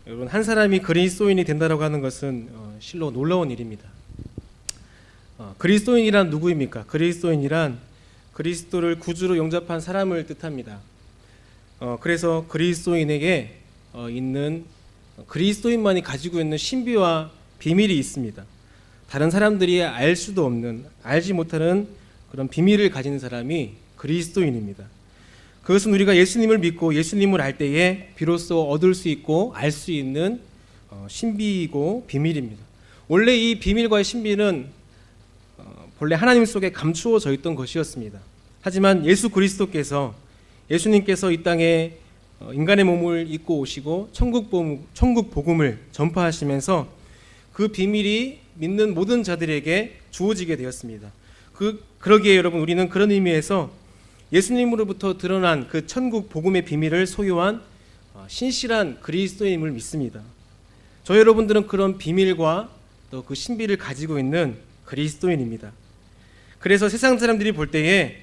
여러분, 한 사람이 그리스도인이 된다라고 하는 것은 실로 놀라운 일입니다. 그리스도인이란 누구입니까? 그리스도인이란 그리스도를 구주로 영접한 사람을 뜻합니다. 그래서 그리스도인에게 있는 그리스도인만이 가지고 있는 신비와 비밀이 있습니다. 다른 사람들이 알 수도 없는, 알지 못하는 그런 비밀을 가진 사람이 그리스도인입니다. 그것은 우리가 예수님을 믿고 예수님을 알 때에 비로소 얻을 수 있고 알 수 있는 신비이고 비밀입니다. 원래 이 비밀과의 신비는 본래 하나님 속에 감추어져 있던 것이었습니다. 하지만 예수 그리스도께서, 예수님께서 이 땅에 인간의 몸을 입고 오시고 천국 복음을 전파하시면서 그 비밀이 믿는 모든 자들에게 주어지게 되었습니다. 그러기에 여러분, 우리는 그런 의미에서 예수님으로부터 드러난 그 천국 복음의 비밀을 소유한 신실한 그리스도인임을 믿습니다. 저 여러분들은 그런 비밀과 또 그 신비를 가지고 있는 그리스도인입니다. 그래서 세상 사람들이 볼 때에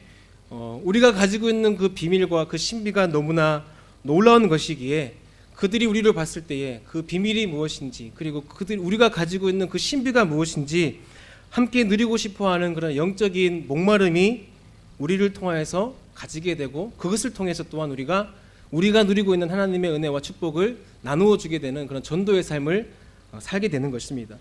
우리가 가지고 있는 그 비밀과 그 신비가 너무나 놀라운 것이기에 그들이 우리를 봤을 때에 그 비밀이 무엇인지, 그리고 우리가 가지고 있는 그 신비가 무엇인지 함께 누리고 싶어하는 그런 영적인 목마름이 우리를 통하여서 가지게 되고, 그것을 통해서 또한 우리가 누리고 있는 하나님의 은혜와 축복을 나누어 주게 되는 그런 전도의 삶을 살게 되는 것입니다.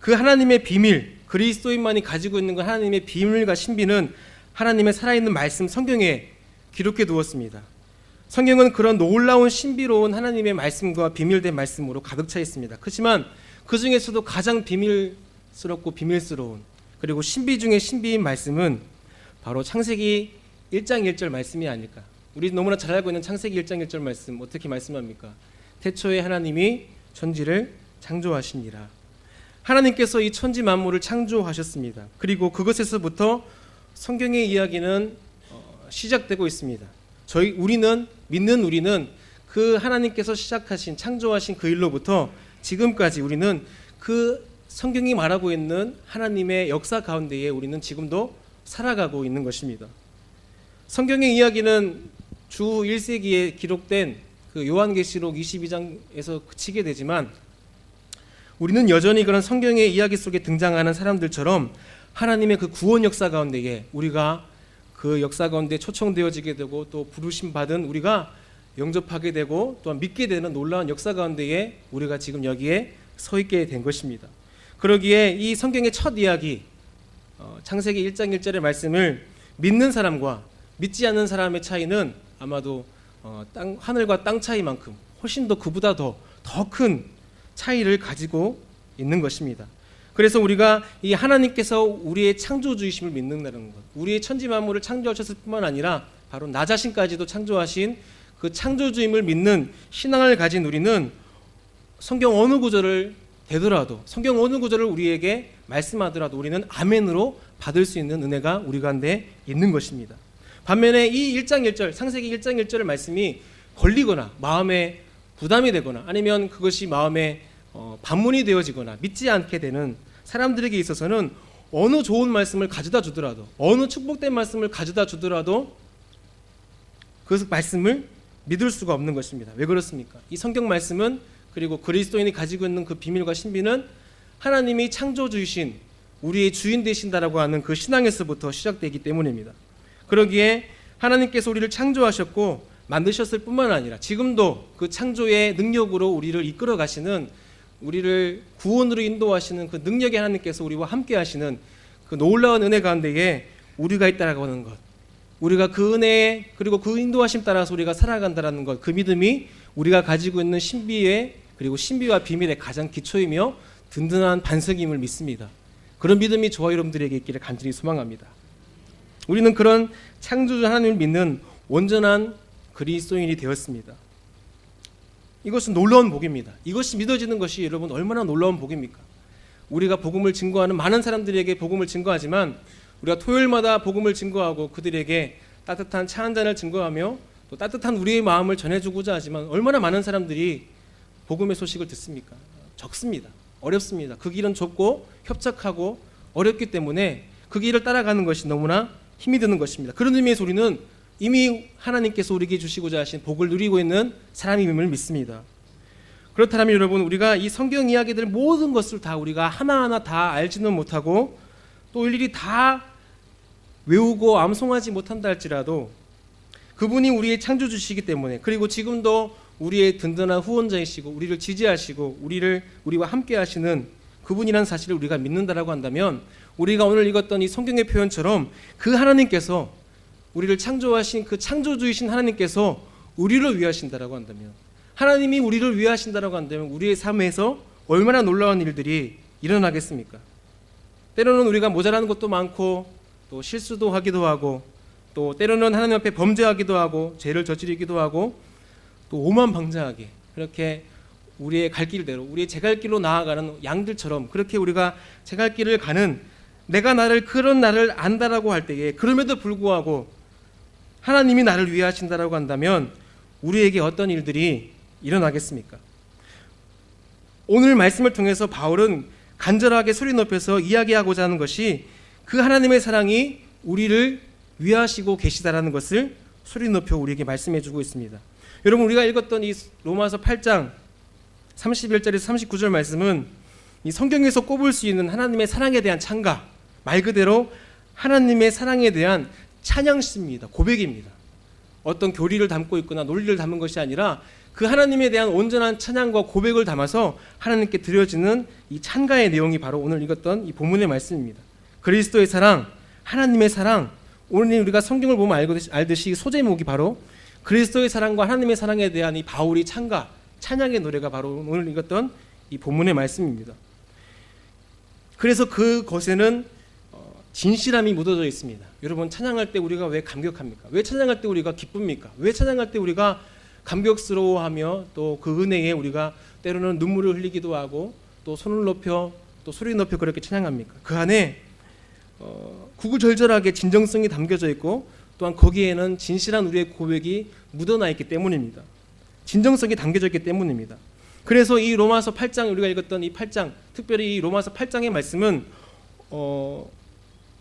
그 하나님의 비밀, 그리스도인만이 가지고 있는 그 하나님의 비밀과 신비는 하나님의 살아있는 말씀 성경에 기록해 두었습니다. 성경은 그런 놀라운 신비로운 하나님의 말씀과 비밀된 말씀으로 가득 차 있습니다. 그렇지만 그 중에서도 가장 비밀스럽고 비밀스러운, 그리고 신비 중에 신비인 말씀은 바로 창세기 1장 1절 말씀이 아닐까. 우리 너무나 잘 알고 있는 창세기 1장 1절 말씀, 어떻게 말씀합니까? 태초에 하나님이 천지를 창조하시니라. 하나님께서 이 천지 만물을 창조하셨습니다. 그리고 그것에서부터 성경의 이야기는 시작되고 있습니다. 우리는 그 하나님께서 시작하신, 창조하신 그 일로부터 지금까지 우리는 그 성경이 말하고 있는 하나님의 역사 가운데에 우리는 지금도 살아가고 있는 것입니다. 성경의 이야기는 주 1세기에 기록된 그 요한계시록 22장에서 그치게 되지만, 우리는 여전히 그런 성경의 이야기 속에 등장하는 사람들처럼 하나님의 그 구원 역사 가운데에 우리가 그 역사 가운데 초청되어지게 되고, 또 부르심 받은 우리가 영접하게 되고 또한 믿게 되는 놀라운 역사 가운데에 우리가 지금 여기에 서 있게 된 것입니다. 그러기에 이 성경의 첫 이야기, 창세기 1장 1절의 말씀을 믿는 사람과 믿지 않는 사람의 차이는 아마도 하늘과 땅 차이만큼 훨씬 더 그보다 더 큰 차이를 가지고 있는 것입니다. 그래서 우리가 이 하나님께서 우리의 창조주이심을 믿는다는 것, 우리의 천지 만물을 창조하셨을 뿐만 아니라 바로 나 자신까지도 창조하신 그 창조주임을 믿는 신앙을 가진 우리는 성경 어느 구절을 되더라도, 성경 어느 구절을 우리에게 말씀하더라도 우리는 아멘으로 받을 수 있는 은혜가 우리 가운데 있는 것입니다. 반면에 이 1장 1절, 창세기 1장 1절의 말씀이 걸리거나 마음에 부담이 되거나 아니면 그것이 마음에 반문이 되어지거나 믿지 않게 되는 사람들에게 있어서는 어느 좋은 말씀을 가져다 주더라도, 어느 축복된 말씀을 가져다 주더라도 그 말씀을 믿을 수가 없는 것입니다. 왜 그렇습니까? 이 성경 말씀은, 그리고 그리스도인이 가지고 있는 그 비밀과 신비는 하나님이 창조주이신 우리의 주인 되신다라고 하는 그 신앙에서부터 시작되기 때문입니다. 그러기에 하나님께서 우리를 창조하셨고 만드셨을 뿐만 아니라 지금도 그 창조의 능력으로 우리를 이끌어 가시는, 우리를 구원으로 인도하시는 그 능력의 하나님께서 우리와 함께 하시는 그 놀라운 은혜 가운데에 우리가 있다라고 하는 것, 우리가 그 은혜 그리고 그 인도하심 따라서 우리가 살아간다라는 것, 그 믿음이 우리가 가지고 있는 그리고 신비와 비밀의 가장 기초이며 든든한 반석임을 믿습니다. 그런 믿음이 저와 여러분들에게 있기를 간절히 소망합니다. 우리는 그런 창조주 하나님을 믿는 온전한 그리스도인이 되었습니다. 이것은 놀라운 복입니다. 이것이 믿어지는 것이 여러분 얼마나 놀라운 복입니까? 우리가 복음을 증거하는 많은 사람들에게 복음을 증거하지만, 우리가 토요일마다 복음을 증거하고 그들에게 따뜻한 차 한 잔을 증거하며 또 따뜻한 우리의 마음을 전해주고자 하지만 얼마나 많은 사람들이 복음의 소식을 듣습니까? 적습니다. 어렵습니다. 그 길은 좁고 협착하고 어렵기 때문에 그 길을 따라가는 것이 너무나 힘이 드는 것입니다. 그런 의미에서 우리는 이미 하나님께서 우리에게 주시고자 하신 복을 누리고 있는 사람임을 믿습니다. 그렇다면 여러분, 우리가 이 성경 이야기들 모든 것을 다 우리가 하나하나 다 알지는 못하고 또 일일이 다 외우고 암송하지 못한다 할지라도 그분이 우리의 창조주시기 때문에, 그리고 지금도 우리의 든든한 후원자이시고 우리를 지지하시고 우리와 함께 하시는 그분이라는 사실을 우리가 믿는다라고 한다면, 우리가 오늘 읽었던 이 성경의 표현처럼 그 하나님께서, 우리를 창조하신 그 창조주이신 하나님께서 우리를 위하신다라고 한다면, 하나님이 우리를 위하신다라고 한다면 우리의 삶에서 얼마나 놀라운 일들이 일어나겠습니까? 때로는 우리가 모자라는 것도 많고 또 실수도 하기도 하고 또 때로는 하나님 앞에 범죄하기도 하고 죄를 저지르기도 하고 또 오만방자하게 그렇게 우리의 갈 길대로, 우리의 제갈길로 나아가는 양들처럼 그렇게 우리가 제갈길을 가는, 내가 그런 나를 안다라고 할 때에 그럼에도 불구하고 하나님이 나를 위하신다라고 한다면 우리에게 어떤 일들이 일어나겠습니까? 오늘 말씀을 통해서 바울은 간절하게 소리 높여서 이야기하고자 하는 것이 그 하나님의 사랑이 우리를 위하시고 계시다라는 것을 소리 높여 우리에게 말씀해 주고 있습니다. 여러분, 우리가 읽었던 이 로마서 8장 31절에서 39절 말씀은 이 성경에서 꼽을 수 있는 하나님의 사랑에 대한 찬가, 말 그대로 하나님의 사랑에 대한 찬양시입니다. 고백입니다. 어떤 교리를 담고 있거나 논리를 담은 것이 아니라 그 하나님에 대한 온전한 찬양과 고백을 담아서 하나님께 드려지는 이 찬가의 내용이 바로 오늘 읽었던 이 본문의 말씀입니다. 그리스도의 사랑, 하나님의 사랑, 오늘 우리가 성경을 보면 알듯이 소제목이 바로 그리스도의 사랑과 하나님의 사랑에 대한 이 바울이 찬가, 찬양의 노래가 바로 오늘 읽었던 이 본문의 말씀입니다. 그래서 그것에는 진실함이 묻어져 있습니다. 여러분, 찬양할 때 우리가 왜 감격합니까? 왜 찬양할 때 우리가 기쁩니까? 왜 찬양할 때 우리가 감격스러워하며 또 그 은혜에 우리가 때로는 눈물을 흘리기도 하고 또 손을 높여 또 소리 높여 그렇게 찬양합니까? 그 안에 구구절절하게 진정성이 담겨져 있고 또한 거기에는 진실한 우리의 고백이 묻어나 있기 때문입니다. 진정성이 담겨져 있기 때문입니다. 그래서 이 로마서 8장, 우리가 읽었던 이 8장, 특별히 이 로마서 8장의 말씀은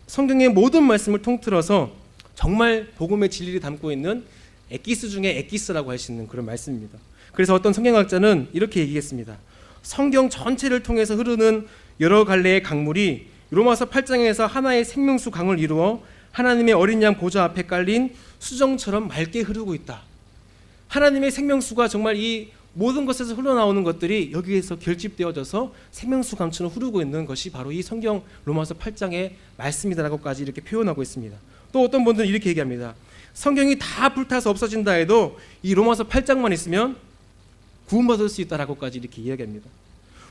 성경의 모든 말씀을 통틀어서 정말 복음의 진리를 담고 있는 엑기스 중에 엑기스라고 할 수 있는 그런 말씀입니다. 그래서 어떤 성경학자는 이렇게 얘기했습니다. 성경 전체를 통해서 흐르는 여러 갈래의 강물이 로마서 8장에서 하나의 생명수 강을 이루어 하나님의 어린 양 보좌 앞에 깔린 수정처럼 맑게 흐르고 있다. 하나님의 생명수가 정말 이 모든 것에서 흘러나오는 것들이 여기에서 결집되어져서 생명수 강처럼 흐르고 있는 것이 바로 이 성경 로마서 8장의 말씀이다라고까지 이렇게 표현하고 있습니다. 또 어떤 분들은 이렇게 얘기합니다. 성경이 다 불타서 없어진다 해도 이 로마서 8장만 있으면 구원받을 수 있다라고까지 이렇게 이야기합니다.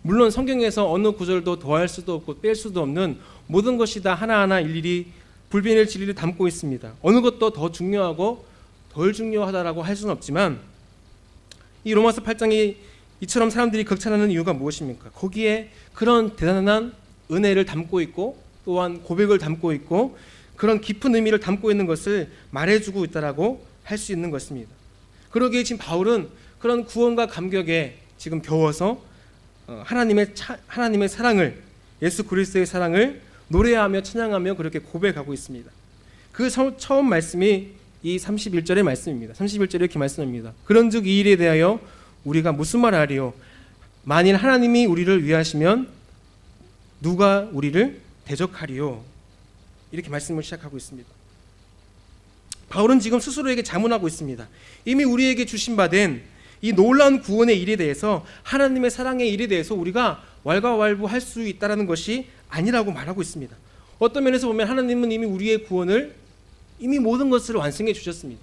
물론 성경에서 어느 구절도 더할 수도 없고 뺄 수도 없는 모든 것이 다 하나하나 일일이 불변의 진리를 담고 있습니다. 어느 것도 더 중요하고 덜 중요하다라고 할 수는 없지만 이 로마서 8장이 이처럼 사람들이 극찬하는 이유가 무엇입니까? 거기에 그런 대단한 은혜를 담고 있고 또한 고백을 담고 있고 그런 깊은 의미를 담고 있는 것을 말해주고 있다라고 할 수 있는 것입니다. 그러기에 지금 바울은 그런 구원과 감격에 지금 겨워서 하나님의 사랑을, 예수 그리스도의 사랑을 노래하며 찬양하며 그렇게 고백하고 있습니다. 그 처음 말씀이 이 31절의 말씀입니다. 31절에 이렇게 말씀합니다. 그런즉 이 일에 대하여 우리가 무슨 말을 하리요? 만일 하나님이 우리를 위하시면 누가 우리를 대적하리요? 이렇게 말씀을 시작하고 있습니다. 바울은 지금 스스로에게 자문하고 있습니다. 이미 우리에게 주신 바 된 이 놀라운 구원의 일에 대해서, 하나님의 사랑의 일에 대해서 우리가 왈가왈부할 수 있다는 것이 아니라고 말하고 있습니다. 어떤 면에서 보면 하나님은 이미 우리의 구원을, 이미 모든 것을 완성해 주셨습니다.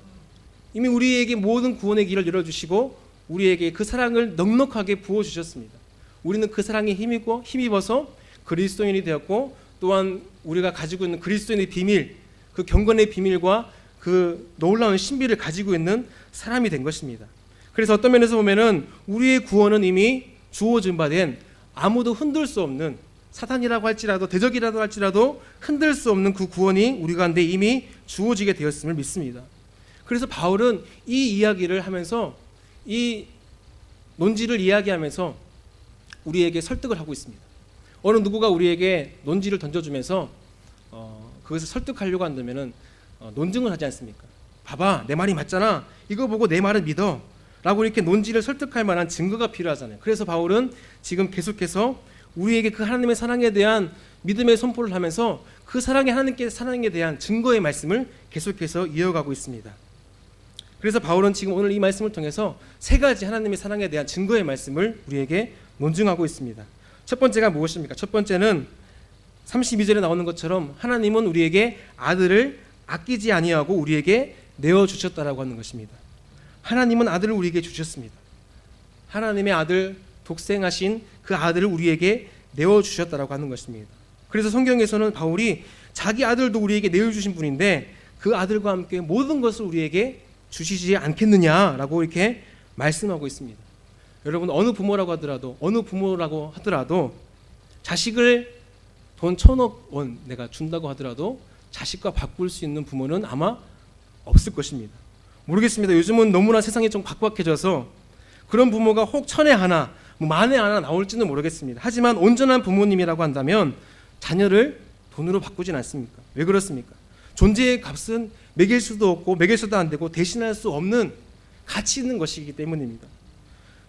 이미 우리에게 모든 구원의 길을 열어주시고 우리에게 그 사랑을 넉넉하게 부어주셨습니다. 우리는 그 사랑에 힘입어서 그리스도인이 되었고 또한 우리가 가지고 있는 그리스도인의 비밀, 그 경건의 비밀과 그 놀라운 신비를 가지고 있는 사람이 된 것입니다. 그래서 어떤 면에서 보면은 우리의 구원은 이미 주어진 바 된 아무도 흔들 수 없는, 사탄이라고 할지라도 대적이라도 할지라도 흔들 수 없는 그 구원이 우리 가운데 이미 주어지게 되었음을 믿습니다. 그래서 바울은 이 이야기를 하면서, 이 논지를 이야기하면서 우리에게 설득을 하고 있습니다. 어느 누구가 우리에게 논지를 던져주면서 그것을 설득하려고 한다면은 논증을 하지 않습니까? 봐봐, 내 말이 맞잖아. 이거 보고 내 말을 믿어. 라고 이렇게 논지를 설득할 만한 증거가 필요하잖아요. 그래서 바울은 지금 계속해서 우리에게 그 하나님의 사랑에 대한 믿음의 선포를 하면서 그 하나님께 사랑에 대한 증거의 말씀을 계속해서 이어가고 있습니다. 그래서 바울은 지금 오늘 이 말씀을 통해서 세 가지 하나님의 사랑에 대한 증거의 말씀을 우리에게 논증하고 있습니다. 첫 번째가 무엇입니까? 첫 번째는 32절에 나오는 것처럼 하나님은 우리에게 아들을 아끼지 아니하고 우리에게 내어주셨다라고 하는 것입니다. 하나님은 아들을 우리에게 주셨습니다. 하나님의 아들, 독생하신 그 아들을 우리에게 내어주셨다라고 하는 것입니다. 그래서 성경에서는 바울이 자기 아들도 우리에게 내어주신 분인데 그 아들과 함께 모든 것을 우리에게 주시지 않겠느냐라고 이렇게 말씀하고 있습니다. 여러분, 어느 부모라고 하더라도 자식을 돈 1,000억 원 내가 준다고 하더라도 자식과 바꿀 수 있는 부모는 아마 없을 것입니다. 모르겠습니다. 요즘은 너무나 세상이 좀 각박해져서 그런 부모가 혹 1,000에 하나, 만에 하나 나올지는 모르겠습니다. 하지만 온전한 부모님이라고 한다면 자녀를 돈으로 바꾸진 않습니까? 왜 그렇습니까? 존재의 값은 매길 수도 없고 매길 수도 안 되고 대신할 수 없는 가치 있는 것이기 때문입니다.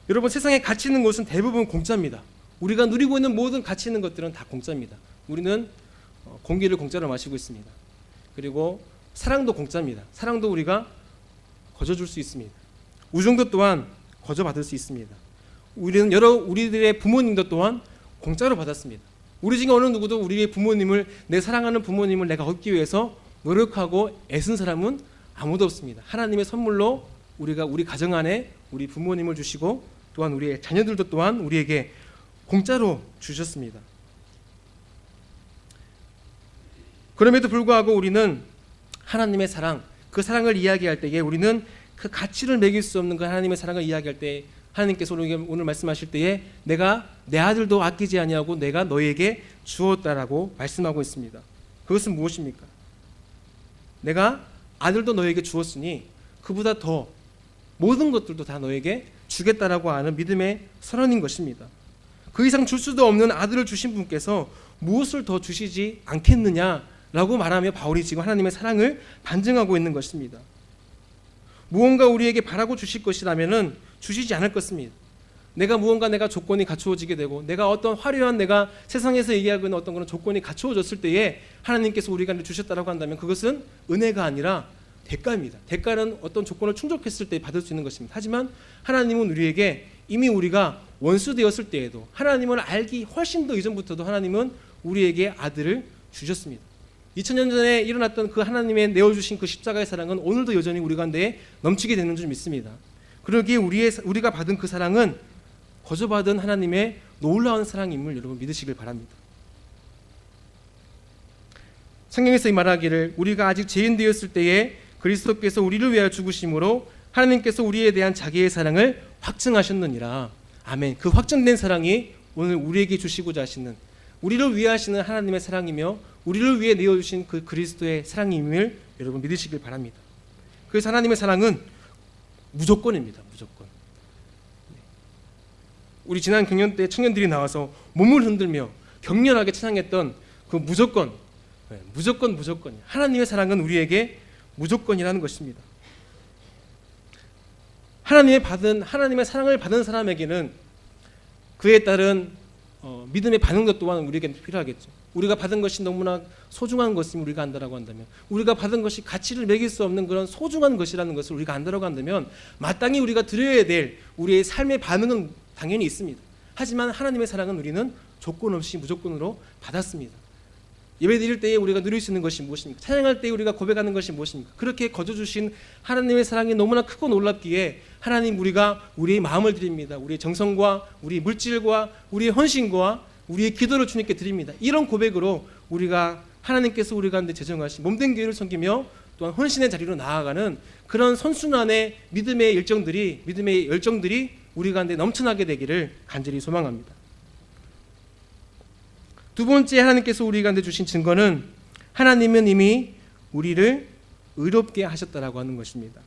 여러분, 세상에 가치 있는 것은 대부분 공짜입니다. 우리가 누리고 있는 모든 가치 있는 것들은 다 공짜입니다. 우리는 공기를 공짜로 마시고 있습니다. 그리고 사랑도 공짜입니다. 사랑도 우리가 거저줄 수 있습니다. 우정도 또한 거저받을 수 있습니다. 우리들의 부모님도 또한 공짜로 받았습니다. 우리 중에 어느 누구도 우리의 부모님을, 내 사랑하는 부모님을 내가 얻기 위해서 노력하고 애쓴 사람은 아무도 없습니다. 하나님의 선물로 우리가 우리 가정 안에 우리 부모님을 주시고 또한 우리의 자녀들도 또한 우리에게 공짜로 주셨습니다. 그럼에도 불구하고 우리는 하나님의 사랑, 그 사랑을 이야기할 때에 우리는 그 가치를 매길 수 없는 그 하나님의 사랑을 이야기할 때 하나님께서 오늘 말씀하실 때에 내가 내 아들도 아끼지 아니하고 내가 너에게 주었다라고 말씀하고 있습니다. 그것은 무엇입니까? 내가 아들도 너에게 주었으니 그보다 더 모든 것들도 다 너에게 주겠다라고 하는 믿음의 선언인 것입니다. 그 이상 줄 수도 없는 아들을 주신 분께서 무엇을 더 주시지 않겠느냐라고 말하며 바울이 지금 하나님의 사랑을 반증하고 있는 것입니다. 무언가 우리에게 바라고 주실 것이라면은 주시지 않을 것입니다. 내가 조건이 갖추어지게 되고 내가 어떤 화려한 내가 세상에서 얘기하고 있는 어떤 그런 조건이 갖추어졌을 때에 하나님께서 우리가 주셨다라고 한다면 그것은 은혜가 아니라 대가입니다. 대가는 어떤 조건을 충족했을 때 받을 수 있는 것입니다. 하지만 하나님은 우리에게 이미 우리가 원수 되었을 때에도 하나님을 알기 훨씬 더 이전부터도 하나님은 우리에게 아들을 주셨습니다. 2000년 전에 일어났던 그 하나님의 내어주신 그 십자가의 사랑은 오늘도 여전히 우리 가운데 넘치게 되는 줄 믿습니다. 그러기에 우리가 받은 그 사랑은 거저받은 하나님의 놀라운 사랑임을 여러분 믿으시길 바랍니다. 성경에서 이 말하기를 우리가 아직 죄인 되었을 때에 그리스도께서 우리를 위하여 죽으심으로 하나님께서 우리에 대한 자기의 사랑을 확증하셨느니라. 아멘. 그 확증된 사랑이 오늘 우리에게 주시고자 하시는, 우리를 위해 하시는 하나님의 사랑이며 우리를 위해 내어주신 그 그리스도의 사랑임을 여러분 믿으시길 바랍니다. 그래서 하나님의 사랑은 무조건입니다. 무조건. 우리 지난 경연 때 청년들이 나와서 몸을 흔들며 격렬하게 찬양했던 그 무조건, 무조건. 하나님의 사랑은 우리에게 무조건이라는 것입니다. 하나님의 사랑을 받은 사람에게는 그에 따른 믿음의 반응도 또한 우리에게 필요하겠죠. 우리가 받은 것이 너무나 소중한 것임을 우리가 안다라고 한다면, 우리가 받은 것이 가치를 매길 수 없는 그런 소중한 것이라는 것을 우리가 안다라고 한다면 마땅히 우리가 드려야 될 우리의 삶의 반응은 당연히 있습니다. 하지만 하나님의 사랑은 우리는 조건 없이 무조건으로 받았습니다. 예배 드릴 때에 우리가 누릴 수 있는 것이 무엇입니까? 찬양할 때에 우리가 고백하는 것이 무엇입니까? 그렇게 거저주신 하나님의 사랑이 너무나 크고 놀랍기에 하나님, 우리가 우리의 마음을 드립니다. 우리의 정성과 우리의 물질과 우리의 헌신과 우리의 기도를 주님께 드립니다. 이런 고백으로 우리가 하나님께서 우리 가운데 제정하신 몸된 교회를 섬기며 또한 헌신의 자리로 나아가는 그런 선순환의 믿음의 열정들이 우리 가운데 넘쳐나게 되기를 간절히 소망합니다. 두 번째 하나님께서 우리 가운데 주신 증거는 하나님은 이미 우리를 의롭게 하셨다라고 하는 것입니다.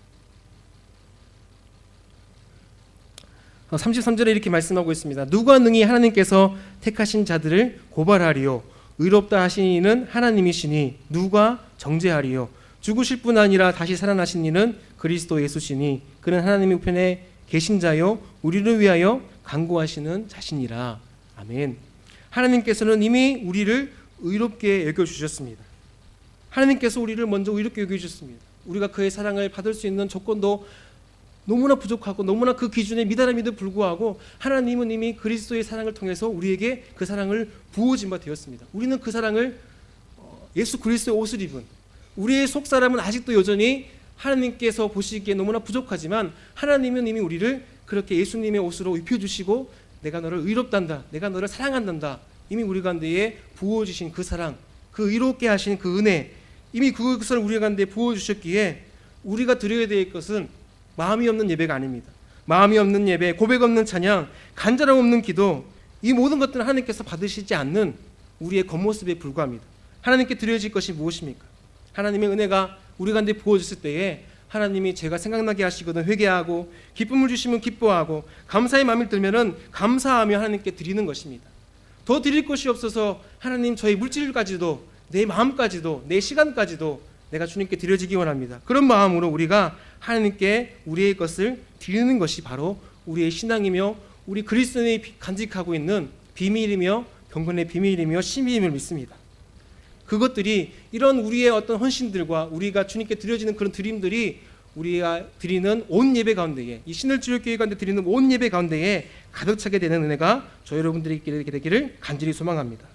33절에 이렇게 말씀하고 있습니다. 누가 능히 하나님께서 택하신 자들을 고발하리요? 의롭다 하신 이는 하나님이시니 누가 정죄하리요? 죽으실 뿐 아니라 다시 살아나신 이는 그리스도 예수시니 그는 하나님의 우편에 계신 자요 우리를 위하여 간구하시는 자신이라. 아멘. 하나님께서는 이미 우리를 의롭게 여겨주셨습니다. 하나님께서 우리를 먼저 의롭게 여겨주셨습니다. 우리가 그의 사랑을 받을 수 있는 조건도 너무나 부족하고 너무나 그 기준에 미달함에도 불구하고 하나님은 이미 그리스도의 사랑을 통해서 우리에게 그 사랑을 부어진 바 되었습니다. 우리는 그 사랑을 예수 그리스도의 옷을 입은 우리의 속사람은 아직도 여전히 하나님께서 보시기에 너무나 부족하지만 하나님은 이미 우리를 그렇게 예수님의 옷으로 입혀주시고 내가 너를 의롭단다, 내가 너를 사랑한단다, 이미 우리 가운데에 부어주신 그 사랑, 그 의롭게 하신 그 은혜, 이미 그것을 우리 가운데 부어주셨기에 우리가 드려야 될 것은 마음이 없는 예배가 아닙니다. 마음이 없는 예배, 고백 없는 찬양, 간절함 없는 기도, 이 모든 것들은 하나님께서 받으시지 않는 우리의 겉모습에 불과합니다. 하나님께 드려질 것이 무엇입니까? 하나님의 은혜가 우리 가운데 부어졌을 때에 하나님이 제가 생각나게 하시거든 회개하고 기쁨을 주시면 기뻐하고 감사의 마음이 들면은 감사하며 하나님께 드리는 것입니다. 더 드릴 것이 없어서 하나님 저희 물질까지도 내 마음까지도 내 시간까지도 내가 주님께 드려지기 원합니다. 그런 마음으로 우리가 하나님께 우리의 것을 드리는 것이 바로 우리의 신앙이며 우리 그리스도인이 간직하고 있는 비밀이며 경건의 비밀이며 신비임을 믿습니다. 그것들이 이런 우리의 어떤 헌신들과 우리가 주님께 드려지는 그런 드림들이 우리가 드리는 온 예배 가운데에 이 신을주일교회 가운데 드리는 온 예배 가운데에 가득 차게 되는 은혜가 저 여러분들에게 되기를 간절히 소망합니다.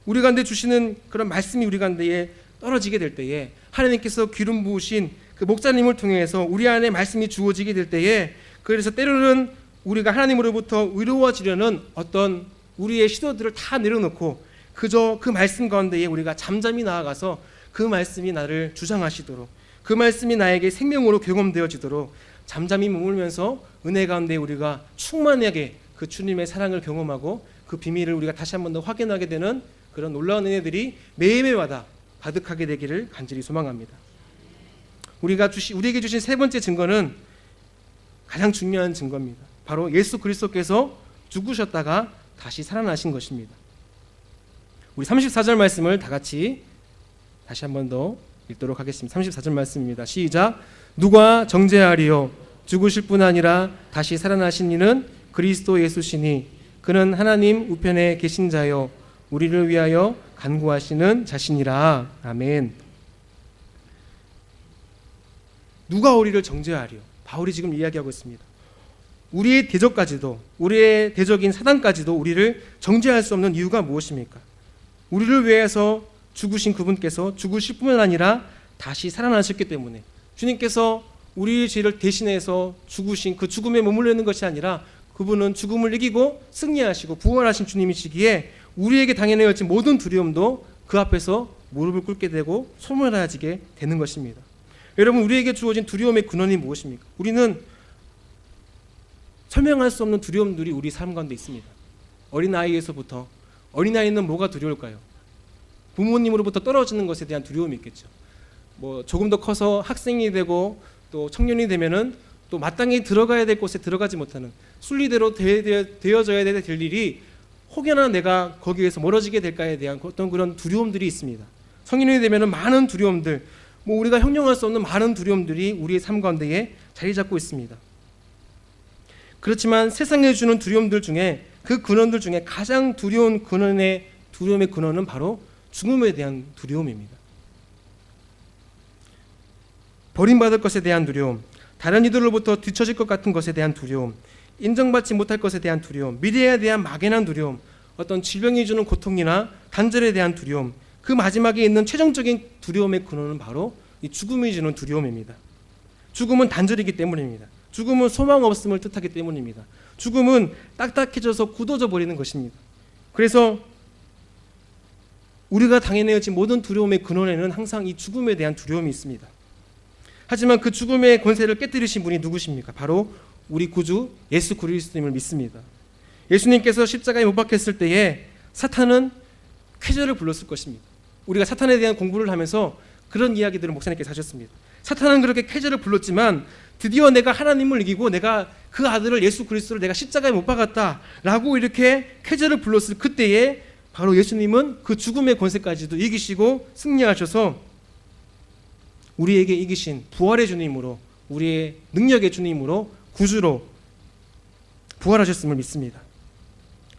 우리 가운데 주시는 그런 말씀이 우리 가운데에 떨어지게 될 때에 하나님께서 기름 부으신 그 목사님을 통해서 우리 안에 말씀이 주어지게 될 때에 그래서 때로는 우리가 하나님으로부터 의로워지려는 어떤 우리의 시도들을 다 내려놓고 그저 그 말씀 가운데에 우리가 잠잠히 나아가서 그 말씀이 나를 주장하시도록 그 말씀이 나에게 생명으로 경험되어지도록 잠잠히 머물면서 은혜 가운데 우리가 충만하게 그 주님의 사랑을 경험하고 그 비밀을 우리가 다시 한 번 더 확인하게 되는 그런 놀라운 은혜들이 매일매일마다 가득하게 되기를 간절히 소망합니다. 우리에게 주신 세 번째 증거는 가장 중요한 증거입니다. 바로 예수 그리스도께서 죽으셨다가 다시 살아나신 것입니다. 우리 34절 말씀을 다 같이 다시 한 번 더 읽도록 하겠습니다. 34절 말씀입니다. 시작. 누가 정죄하리요? 죽으실 뿐 아니라 다시 살아나신 이는 그리스도 예수시니 그는 하나님 우편에 계신 자요 우리를 위하여 간구하시는 자신이라. 아멘. 누가 우리를 정죄하리요? 바울이 지금 이야기하고 있습니다. 우리의 대적까지도 우리의 대적인 사단까지도 우리를 정죄할 수 없는 이유가 무엇입니까? 우리를 위해서 죽으신 그분께서 죽으실 뿐만 아니라 다시 살아나셨기 때문에 주님께서 우리의 죄를 대신해서 죽으신 그 죽음에 머물러 있는 것이 아니라 그분은 죽음을 이기고 승리하시고 부활하신 주님이시기에 우리에게 당해내어진 모든 두려움도 그 앞에서 무릎을 꿇게 되고 소멸해지게 되는 것입니다. 여러분, 우리에게 주어진 두려움의 근원이 무엇입니까? 우리는 설명할 수 없는 두려움들이 우리 삶 가운데 있습니다. 어린아이에서부터 어린아이는 뭐가 두려울까요? 부모님으로부터 떨어지는 것에 대한 두려움이 있겠죠. 조금 더 커서 학생이 되고 또 청년이 되면은 또 마땅히 들어가야 될 곳에 들어가지 못하는 순리대로 되어져야 될 일이 혹여나 내가 거기에서 멀어지게 될까에 대한 어떤 그런 두려움들이 있습니다. 성인이 되면은 많은 두려움들, 우리가 형용할 수 없는 많은 두려움들이 우리의 삶 가운데에 자리 잡고 있습니다. 그렇지만 세상에 주는 두려움들 중에 그 근원들 중에 가장 두려운 두려움의 근원은 바로 죽음에 대한 두려움입니다. 버림받을 것에 대한 두려움, 다른 이들로부터 뒤처질 것 같은 것에 대한 두려움, 인정받지 못할 것에 대한 두려움, 미래에 대한 막연한 두려움, 어떤 질병이 주는 고통이나 단절에 대한 두려움, 그 마지막에 있는 최종적인 두려움의 근원은 바로 이 죽음이 주는 두려움입니다. 죽음은 단절이기 때문입니다. 죽음은 소망 없음을 뜻하기 때문입니다. 죽음은 딱딱해져서 굳어져 버리는 것입니다. 그래서 우리가 당해내어진 모든 두려움의 근원에는 항상 이 죽음에 대한 두려움이 있습니다. 하지만 그 죽음의 권세를 깨뜨리신 분이 누구십니까? 바로 우리 구주 예수 그리스도님을 믿습니다. 예수님께서 십자가에 못 박혔을 때에 사탄은 쾌재를 불렀을 것입니다. 우리가 사탄에 대한 공부를 하면서 그런 이야기들을 목사님께서 하셨습니다. 사탄은 그렇게 쾌재를 불렀지만 드디어 내가 하나님을 이기고 내가 그 아들을 예수 그리스도를 내가 십자가에 못 박았다라고 이렇게 쾌재를 불렀을 그때에 바로 예수님은 그 죽음의 권세까지도 이기시고 승리하셔서 우리에게 이기신 부활의 주님으로 우리의 능력의 주님으로 구주로 부활하셨음을 믿습니다.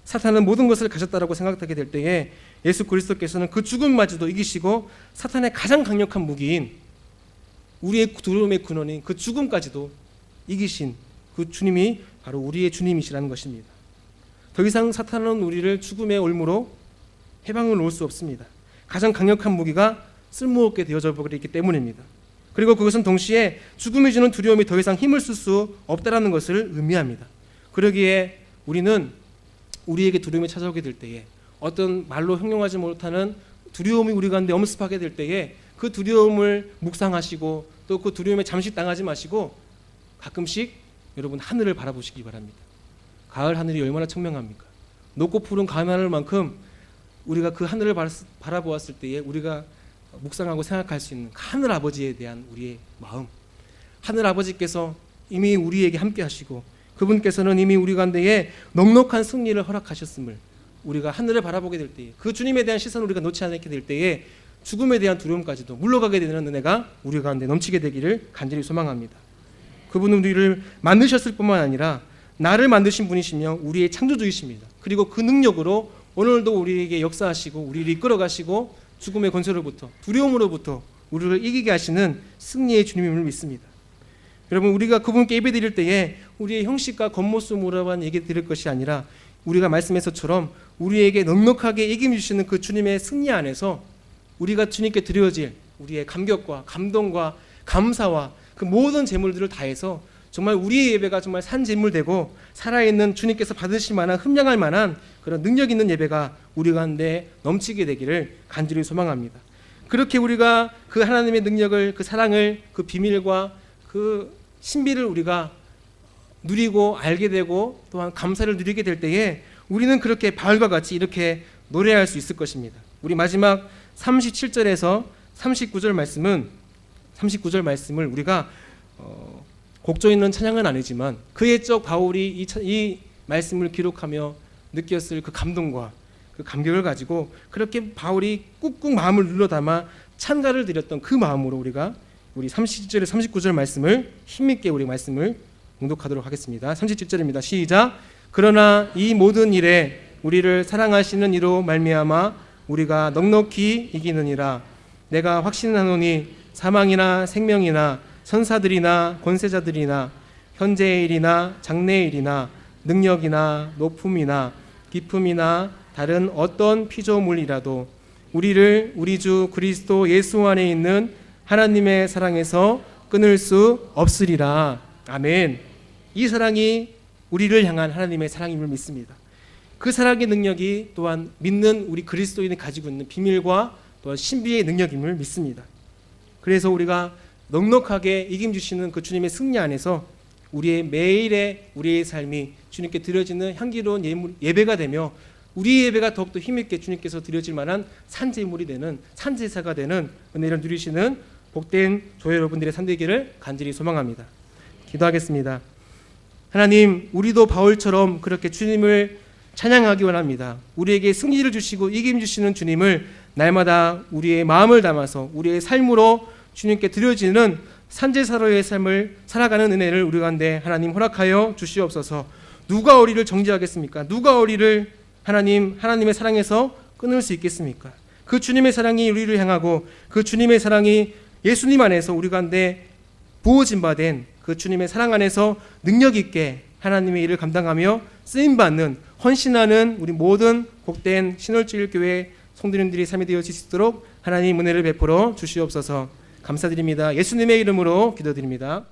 사탄은 모든 것을 가졌다라고 생각하게 될 때에 예수 그리스도께서는 그 죽음마저도 이기시고 사탄의 가장 강력한 무기인 우리의 두려움의 근원인 그 죽음까지도 이기신 그 주님이 바로 우리의 주님이시라는 것입니다. 더 이상 사탄은 우리를 죽음의 올무로 해방을 놓을 수 없습니다. 가장 강력한 무기가 쓸모없게 되어져 버리기 때문입니다. 그리고 그것은 동시에 죽음이 주는 두려움이 더 이상 힘을 쓸 수 없다라는 것을 의미합니다. 그러기에 우리는 우리에게 두려움이 찾아오게 될 때에 어떤 말로 형용하지 못하는 두려움이 우리 가운데 엄습하게 될 때에 그 두려움을 묵상하시고 또 그 두려움에 잠시 당하지 마시고 가끔씩 여러분 하늘을 바라보시기 바랍니다. 가을 하늘이 얼마나 청명합니까? 높고 푸른 가을 하늘만큼 우리가 그 하늘을 바라보았을 때에 우리가 묵상하고 생각할 수 있는 하늘 아버지에 대한 우리의 마음, 하늘 아버지께서 이미 우리에게 함께 하시고 그분께서는 이미 우리 가운데에 넉넉한 승리를 허락하셨음을 우리가 하늘을 바라보게 될 때에 그 주님에 대한 시선을 우리가 놓지 않게 될 때에 죽음에 대한 두려움까지도 물러가게 되는 은혜가 우리 가운데 넘치게 되기를 간절히 소망합니다. 그분은 우리를 만드셨을 뿐만 아니라 나를 만드신 분이시며 우리의 창조주이십니다. 그리고 그 능력으로 오늘도 우리에게 역사하시고 우리를 이끌어가시고 죽음의 권세로부터 두려움으로부터 우리를 이기게 하시는 승리의 주님임을 믿습니다. 여러분, 우리가 그분께 예배드릴 때에 우리의 형식과 겉모습으로만 얘기 드릴 것이 아니라 우리가 말씀에서처럼 우리에게 넉넉하게 이김 주시는 그 주님의 승리 안에서 우리가 주님께 드려질 우리의 감격과 감동과 감사와 그 모든 재물들을 다해서 정말 우리의 예배가 정말 산 재물되고 살아있는 주님께서 받으실 만한 흠량할 만한 그런 능력 있는 예배가 우리 가운데 넘치게 되기를 간절히 소망합니다. 그렇게 우리가 그 하나님의 능력을, 그 사랑을, 그 비밀과 그 신비를 우리가 누리고 알게 되고 또한 감사를 누리게 될 때에 우리는 그렇게 바울과 같이 이렇게 노래할 수 있을 것입니다. 우리 마지막 37절에서 39절 말씀을 우리가 곡조 있는 찬양은 아니지만 그의 적 바울이 이 말씀을 기록하며 느꼈을 그 감동과 그 감격을 가지고 그렇게 바울이 꾹꾹 마음을 눌러 담아 찬가를 드렸던 그 마음으로 우리가 우리 37절 39절 말씀을 힘있게 우리 말씀을 봉독하도록 하겠습니다. 37절입니다. 시작. 그러나 이 모든 일에 우리를 사랑하시는 이로 말미암아 우리가 넉넉히 이기느니라. 내가 확신하노니 사망이나 생명이나 천사들이나 권세자들이나 현재의 일이나 장래의 일이나 능력이나 높음이나 깊음이나 다른 어떤 피조물이라도 우리를 우리 주 그리스도 예수 안에 있는 하나님의 사랑에서 끊을 수 없으리라. 아멘. 이 사랑이 우리를 향한 하나님의 사랑임을 믿습니다. 그 사랑의 능력이 또한 믿는 우리 그리스도인이 가지고 있는 비밀과 또한 신비의 능력임을 믿습니다. 그래서 우리가 넉넉하게 이김 주시는 그 주님의 승리 안에서 우리의 매일의 우리의 삶이 주님께 드려지는 향기로운 예배가 되며 우리의 예배가 더욱더 힘있게 주님께서 드려질 만한 산제물이 되는 산제사가 되는 은혜를 누리시는 복된 교회 여러분들의 삶 되기를 간절히 소망합니다. 기도하겠습니다. 하나님, 우리도 바울처럼 그렇게 주님을 찬양하기 원합니다. 우리에게 승리를 주시고 이김 주시는 주님을 날마다 우리의 마음을 담아서 우리의 삶으로 주님께 드려지는 산제사로의 삶을 살아가는 은혜를 우리 가운데 하나님 허락하여 주시옵소서. 누가 우리를 정죄하겠습니까? 누가 우리를 하나님의 사랑에서 끊을 수 있겠습니까? 그 주님의 사랑이 우리를 향하고 그 주님의 사랑이 예수님 안에서 우리 가운데 부어진 바 된 그 주님의 사랑 안에서 능력 있게 하나님의 일을 감당하며 쓰임받는 헌신하는 우리 모든 복된 신월주일교회 성도님들이 삶이 되어질 수 있도록 하나님 은혜를 베풀어 주시옵소서. 감사드립니다. 예수님의 이름으로 기도드립니다.